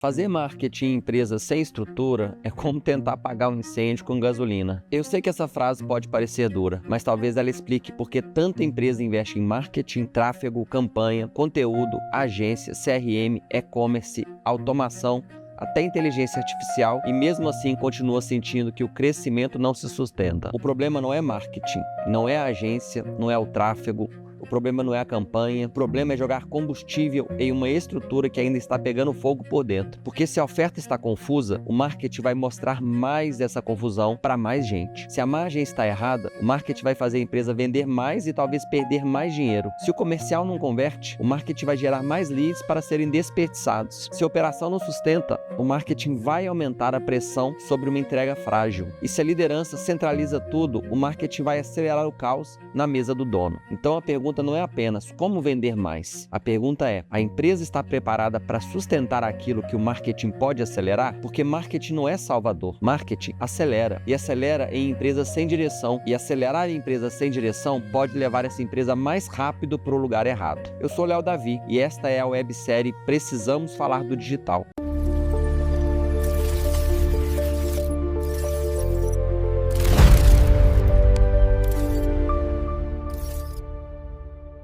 Fazer marketing em empresas sem estrutura é como tentar apagar um incêndio com gasolina. Eu sei que essa frase pode parecer dura, mas talvez ela explique por que tanta empresa investe em marketing, tráfego, campanha, conteúdo, agência, CRM, e-commerce, automação, até inteligência artificial, e mesmo assim continua sentindo que o crescimento não se sustenta. O problema não é marketing, não é a agência, não é o tráfego. O problema não é a campanha, o problema é jogar combustível em uma estrutura que ainda está pegando fogo por dentro. Porque se a oferta está confusa, o marketing vai mostrar mais dessa confusão para mais gente. Se a margem está errada, o marketing vai fazer a empresa vender mais e talvez perder mais dinheiro. Se o comercial não converte, o marketing vai gerar mais leads para serem desperdiçados. Se a operação não sustenta, o marketing vai aumentar a pressão sobre uma entrega frágil. E se a liderança centraliza tudo, o marketing vai acelerar o caos na mesa do dono. Então a pergunta não é apenas como vender mais. A pergunta é: a empresa está preparada para sustentar aquilo que o marketing pode acelerar? Porque marketing não é salvador. Marketing acelera. E acelera em empresas sem direção. E acelerar em empresas sem direção pode levar essa empresa mais rápido para o lugar errado. Eu sou Léo Davi e esta é a websérie Precisamos Falar do Digital.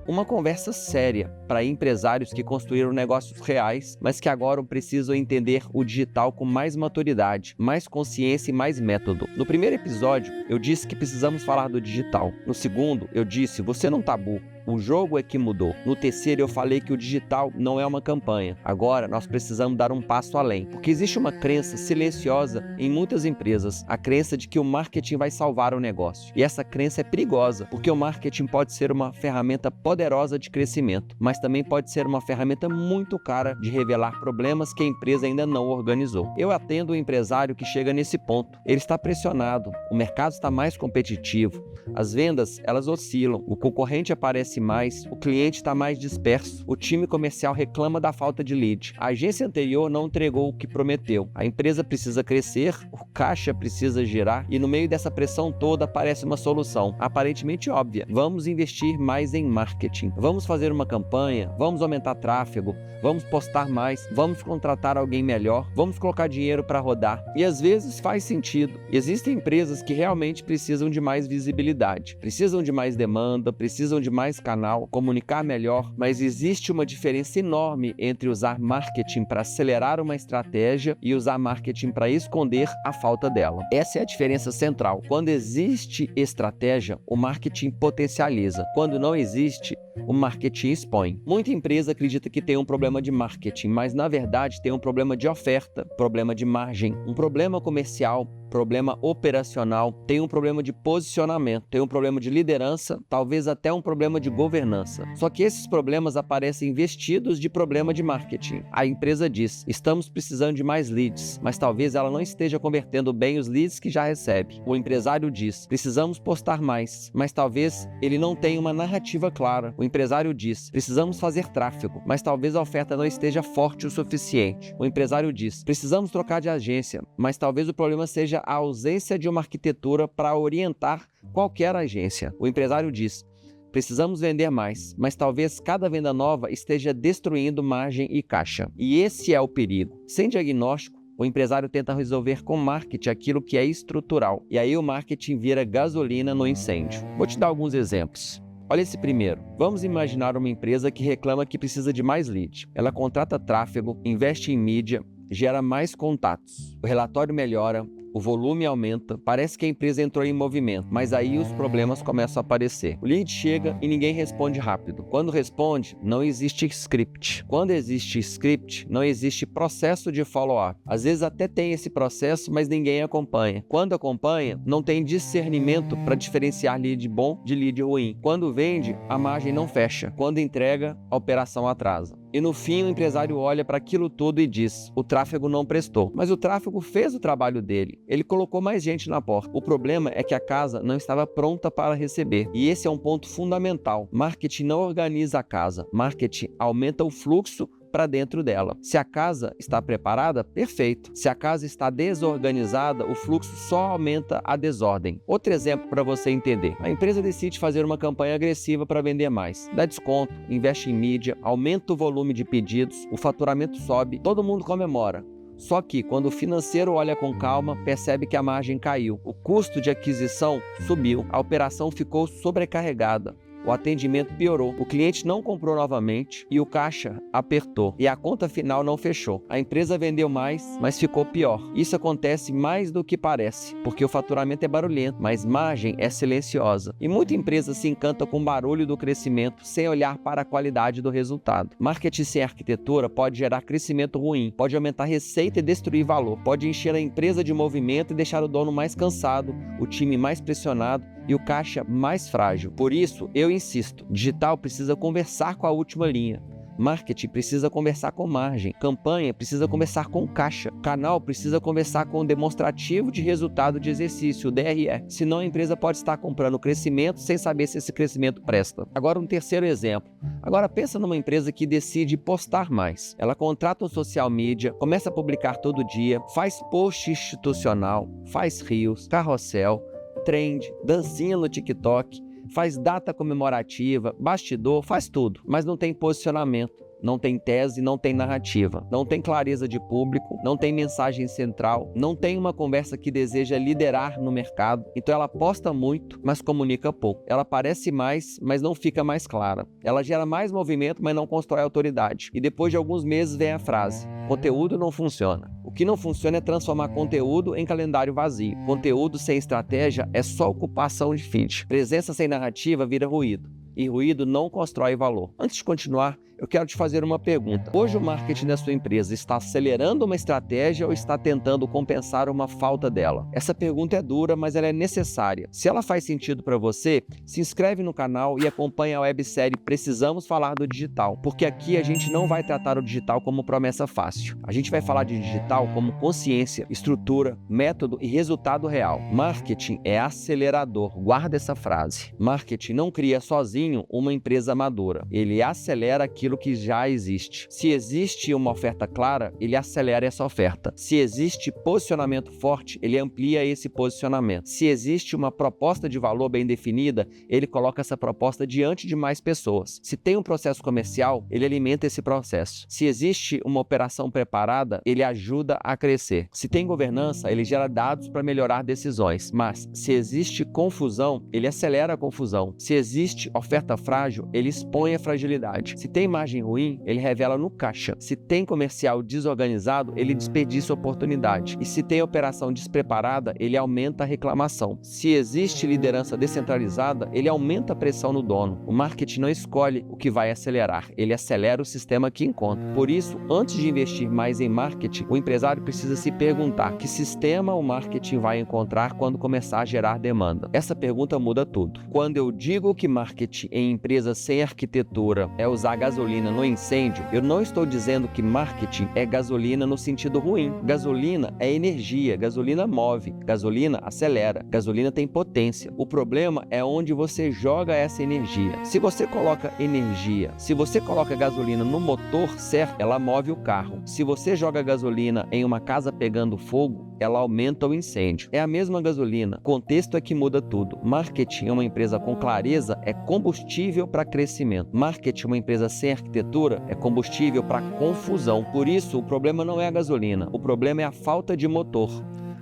Uma conversa séria para empresários que construíram negócios reais, mas que agora precisam entender o digital com mais maturidade, mais consciência e mais método. No primeiro episódio, eu disse que precisamos falar do digital. No segundo, eu disse: você não tá burro. O jogo é que mudou. No terceiro, eu falei que o digital não é uma campanha. Agora, nós precisamos dar um passo além, porque existe uma crença silenciosa em muitas empresas, a crença de que o marketing vai salvar o negócio. E essa crença é perigosa, porque o marketing pode ser uma ferramenta poderosa de crescimento, mas também pode ser uma ferramenta muito cara de revelar problemas que a empresa ainda não organizou. Eu atendo um empresário que chega nesse ponto. Ele está pressionado, o mercado está mais competitivo, as vendas, elas oscilam, o concorrente aparece mais, o cliente está mais disperso, o time comercial reclama da falta de lead, a agência anterior não entregou o que prometeu, a empresa precisa crescer, o caixa precisa girar e no meio dessa pressão toda aparece uma solução, aparentemente óbvia: vamos investir mais em marketing, vamos fazer uma campanha, vamos aumentar tráfego, vamos postar mais, vamos contratar alguém melhor, vamos colocar dinheiro para rodar. E às vezes faz sentido. Existem empresas que realmente precisam de mais visibilidade, precisam de mais demanda, precisam de mais canal, comunicar melhor, mas existe uma diferença enorme entre usar marketing para acelerar uma estratégia e usar marketing para esconder a falta dela. Essa é a diferença central. Quando existe estratégia, o marketing potencializa. Quando não existe, o marketing expõe. Muita empresa acredita que tem um problema de marketing, mas na verdade tem um problema de oferta, problema de margem, um problema comercial, problema operacional, tem um problema de posicionamento, tem um problema de liderança, talvez até um problema de governança. Só que esses problemas aparecem vestidos de problema de marketing. A empresa diz: estamos precisando de mais leads, mas talvez ela não esteja convertendo bem os leads que já recebe. O empresário diz: precisamos postar mais, mas talvez ele não tenha uma narrativa clara. O empresário diz: precisamos fazer tráfego, mas talvez a oferta não esteja forte o suficiente. O empresário diz: precisamos trocar de agência, mas talvez o problema seja a ausência de uma arquitetura para orientar qualquer agência. O empresário diz: precisamos vender mais, mas talvez cada venda nova esteja destruindo margem e caixa. E esse é o perigo. Sem diagnóstico, o empresário tenta resolver com marketing aquilo que é estrutural. E aí o marketing vira gasolina no incêndio. Vou te dar alguns exemplos. Olha esse primeiro. Vamos imaginar uma empresa que reclama que precisa de mais lead. Ela contrata tráfego, investe em mídia, gera mais contatos. O relatório melhora, o volume aumenta, parece que a empresa entrou em movimento, mas aí os problemas começam a aparecer. O lead chega e ninguém responde rápido. Quando responde, não existe script. Quando existe script, não existe processo de follow-up. Às vezes até tem esse processo, mas ninguém acompanha. Quando acompanha, não tem discernimento para diferenciar lead bom de lead ruim. Quando vende, a margem não fecha. Quando entrega, a operação atrasa. E no fim, o empresário olha para aquilo tudo e diz: o tráfego não prestou. Mas o tráfego fez o trabalho dele. Ele colocou mais gente na porta. O problema é que a casa não estava pronta para receber. E esse é um ponto fundamental. Marketing não organiza a casa. Marketing aumenta o fluxo para dentro dela. Se a casa está preparada, perfeito. Se a casa está desorganizada, o fluxo só aumenta a desordem. Outro exemplo para você entender. A empresa decide fazer uma campanha agressiva para vender mais. Dá desconto, investe em mídia, aumenta o volume de pedidos, o faturamento sobe, todo mundo comemora. Só que, quando o financeiro olha com calma, percebe que a margem caiu, o custo de aquisição subiu, a operação ficou sobrecarregada. O atendimento piorou, o cliente não comprou novamente e o caixa apertou e a conta final não fechou. A empresa vendeu mais, mas ficou pior. Isso acontece mais do que parece, porque o faturamento é barulhento, mas margem é silenciosa. E muita empresa se encanta com o barulho do crescimento sem olhar para a qualidade do resultado. Marketing sem arquitetura pode gerar crescimento ruim, pode aumentar receita e destruir valor, pode encher a empresa de movimento e deixar o dono mais cansado, o time mais pressionado e o caixa mais frágil. Por isso, eu insisto, digital precisa conversar com a última linha. Marketing precisa conversar com margem. Campanha precisa conversar com caixa. Canal precisa conversar com o demonstrativo de resultado de exercício, o DRE. Senão a empresa pode estar comprando crescimento sem saber se esse crescimento presta. Agora um terceiro exemplo. Agora pensa numa empresa que decide postar mais. Ela contrata um social media, começa a publicar todo dia, faz post institucional, faz reels, carrossel, trend, dancinha no TikTok, faz data comemorativa, bastidor, faz tudo, mas não tem posicionamento, não tem tese, não tem narrativa, não tem clareza de público, não tem mensagem central, não tem uma conversa que deseja liderar no mercado. Então ela posta muito, mas comunica pouco. Ela aparece mais, mas não fica mais clara. Ela gera mais movimento, mas não constrói autoridade. E depois de alguns meses vem a frase: conteúdo não funciona. O que não funciona é transformar conteúdo em calendário vazio. Conteúdo sem estratégia é só ocupação de feed. Presença sem narrativa vira ruído. E ruído não constrói valor. Antes de continuar, eu quero te fazer uma pergunta. Hoje o marketing da sua empresa está acelerando uma estratégia ou está tentando compensar uma falta dela? Essa pergunta é dura, mas ela é necessária. Se ela faz sentido para você, se inscreve no canal e acompanhe a websérie Precisamos Falar do Digital, porque aqui a gente não vai tratar o digital como promessa fácil. A gente vai falar de digital como consciência, estrutura, método e resultado real. Marketing é acelerador. Guarda essa frase. Marketing não cria sozinho uma empresa madura. Ele acelera aquilo que já existe. Se existe uma oferta clara, ele acelera essa oferta. Se existe posicionamento forte, ele amplia esse posicionamento. Se existe uma proposta de valor bem definida, ele coloca essa proposta diante de mais pessoas. Se tem um processo comercial, ele alimenta esse processo. Se existe uma operação preparada, ele ajuda a crescer. Se tem governança, ele gera dados para melhorar decisões. Mas se existe confusão, ele acelera a confusão. Se existe oferta frágil, ele expõe a fragilidade. Se tem margem ruim, ele revela no caixa. Se tem comercial desorganizado, ele desperdiça oportunidade. E se tem operação despreparada, ele aumenta a reclamação. Se existe liderança descentralizada, ele aumenta a pressão no dono. O marketing não escolhe o que vai acelerar, ele acelera o sistema que encontra. Por isso, antes de investir mais em marketing, o empresário precisa se perguntar que sistema o marketing vai encontrar quando começar a gerar demanda. Essa pergunta muda tudo. Quando eu digo que marketing em empresas sem arquitetura é usar gasolina no incêndio, eu não estou dizendo que marketing é gasolina no sentido ruim. Gasolina é energia, gasolina move, gasolina acelera, gasolina tem potência. O problema é onde você joga essa energia. Se você coloca energia, se você coloca gasolina no motor certo, ela move o carro. Se você joga gasolina em uma casa pegando fogo, ela aumenta o incêndio. É a mesma gasolina. O contexto é que muda tudo. Marketing é uma empresa com clareza, é combustível para crescimento. Marketing é uma empresa sem arquitetura, é combustível para confusão. Por isso, o problema não é a gasolina. O problema é a falta de motor,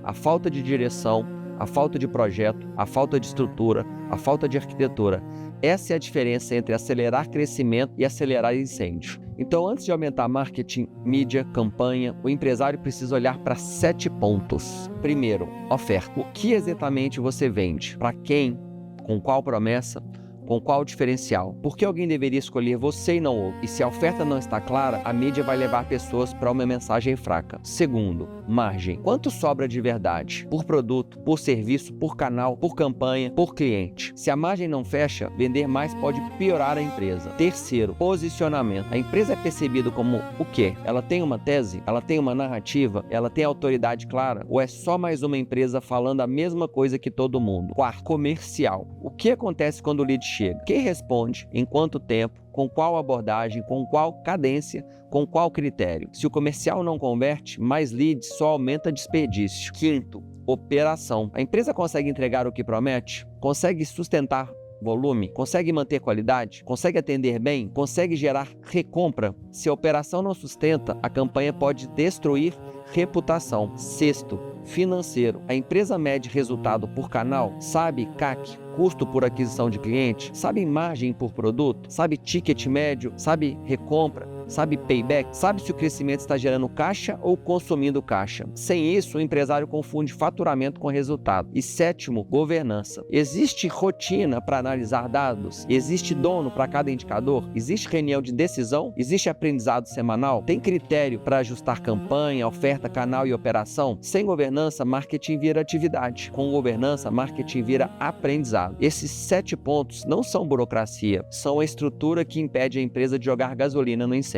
a falta de direção, a falta de projeto, a falta de estrutura, a falta de arquitetura. Essa é a diferença entre acelerar crescimento e acelerar incêndio. Então, antes de aumentar marketing, mídia, campanha, o empresário precisa olhar para 7 pontos. Primeiro, oferta. O que exatamente você vende? Para quem? Com qual promessa? Com qual diferencial? Por que alguém deveria escolher você e não outro? E se a oferta não está clara, a mídia vai levar pessoas para uma mensagem fraca. Segundo, margem. Quanto sobra de verdade? Por produto, por serviço, por canal, por campanha, por cliente. Se a margem não fecha, vender mais pode piorar a empresa. Terceiro, posicionamento. A empresa é percebida como o quê? Ela tem uma tese? Ela tem uma narrativa? Ela tem autoridade clara? Ou é só mais uma empresa falando a mesma coisa que todo mundo? Quarto, comercial. O que acontece quando o lead chega? Quem responde? Em quanto tempo? Com qual abordagem? Com qual cadência? Com qual critério? Se o comercial não converte, mais leads só aumenta desperdício. Quinto, operação. A empresa consegue entregar o que promete? Consegue sustentar volume? Consegue manter qualidade? Consegue atender bem? Consegue gerar recompra? Se a operação não sustenta, a campanha pode destruir reputação. Sexto, financeiro. A empresa mede resultado por canal? Sabe CAC, custo por aquisição de cliente? Sabe margem por produto? Sabe ticket médio? Sabe recompra? Sabe payback? Sabe se o crescimento está gerando caixa ou consumindo caixa? Sem isso, o empresário confunde faturamento com resultado. E sétimo, governança. Existe rotina para analisar dados? Existe dono para cada indicador? Existe reunião de decisão? Existe aprendizado semanal? Tem critério para ajustar campanha, oferta, canal e operação? Sem governança, marketing vira atividade. Com governança, marketing vira aprendizado. Esses 7 pontos não são burocracia, são a estrutura que impede a empresa de jogar gasolina no incêndio.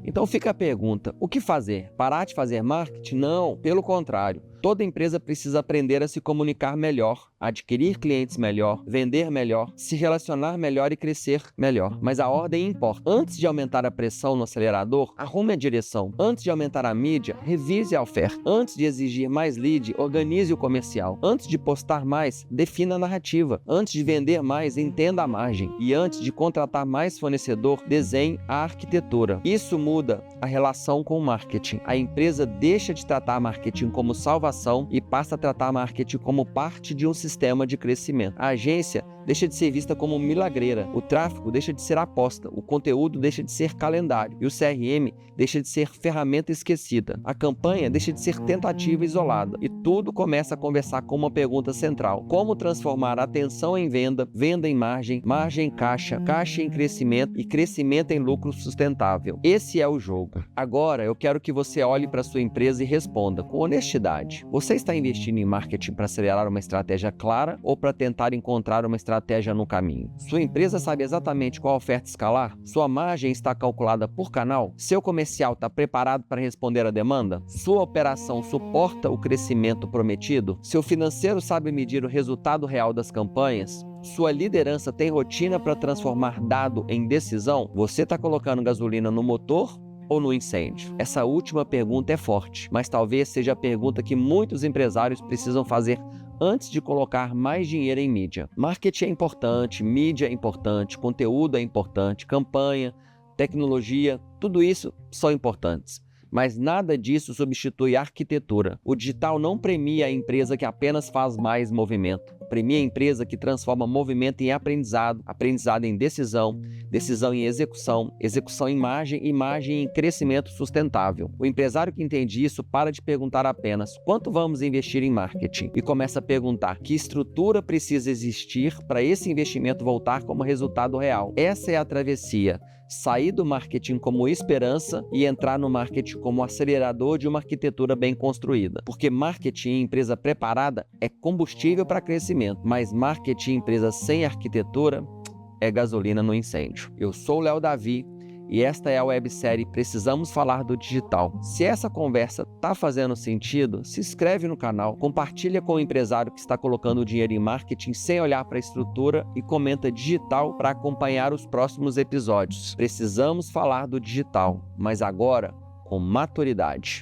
Então fica a pergunta, o que fazer? Parar de fazer marketing? Não, pelo contrário. Toda empresa precisa aprender a se comunicar melhor, adquirir clientes melhor, vender melhor, se relacionar melhor e crescer melhor. Mas a ordem importa. Antes de aumentar a pressão no acelerador, arrume a direção. Antes de aumentar a mídia, revise a oferta. Antes de exigir mais lead, organize o comercial. Antes de postar mais, defina a narrativa. Antes de vender mais, entenda a margem. E antes de contratar mais fornecedor, desenhe a arquitetura. Isso muda a relação com o marketing. A empresa deixa de tratar marketing como salvação e passa a tratar marketing como parte de um sistema de crescimento. A agência deixa de ser vista como milagreira, o tráfego deixa de ser aposta, o conteúdo deixa de ser calendário e o CRM deixa de ser ferramenta esquecida. A campanha deixa de ser tentativa isolada e tudo começa a conversar com uma pergunta central: como transformar atenção em venda, venda em margem, margem em caixa, caixa em crescimento e crescimento em lucro sustentável. Esse é o jogo. Agora eu quero que você olhe para sua empresa e responda com honestidade. Você está investindo em marketing para acelerar uma estratégia clara ou para tentar encontrar uma estratégia no caminho? Sua empresa sabe exatamente qual oferta escalar? Sua margem está calculada por canal? Seu comercial está preparado para responder à demanda? Sua operação suporta o crescimento prometido? Seu financeiro sabe medir o resultado real das campanhas? Sua liderança tem rotina para transformar dado em decisão? Você está colocando gasolina no motor ou no incêndio? Essa última pergunta é forte, mas talvez seja a pergunta que muitos empresários precisam fazer antes de colocar mais dinheiro em mídia. Marketing é importante, mídia é importante, conteúdo é importante, campanha, tecnologia, tudo isso são importantes. Mas nada disso substitui a arquitetura. O digital não premia a empresa que apenas faz mais movimento. Premia a empresa que transforma movimento em aprendizado, aprendizado em decisão, decisão em execução, execução em margem, imagem em crescimento sustentável. O empresário que entende isso para de perguntar apenas quanto vamos investir em marketing e começa a perguntar que estrutura precisa existir para esse investimento voltar como resultado real. Essa é a travessia. Sair do marketing como esperança e entrar no marketing como acelerador de uma arquitetura bem construída. Porque marketing em empresa preparada é combustível para crescimento, mas marketing em empresa sem arquitetura é gasolina no incêndio. Eu sou o Léo Davi e esta é a websérie Precisamos Falar do Digital. Se essa conversa está fazendo sentido, se inscreve no canal, compartilha com o empresário que está colocando dinheiro em marketing sem olhar para a estrutura e comenta digital para acompanhar os próximos episódios. Precisamos falar do digital, mas agora com maturidade.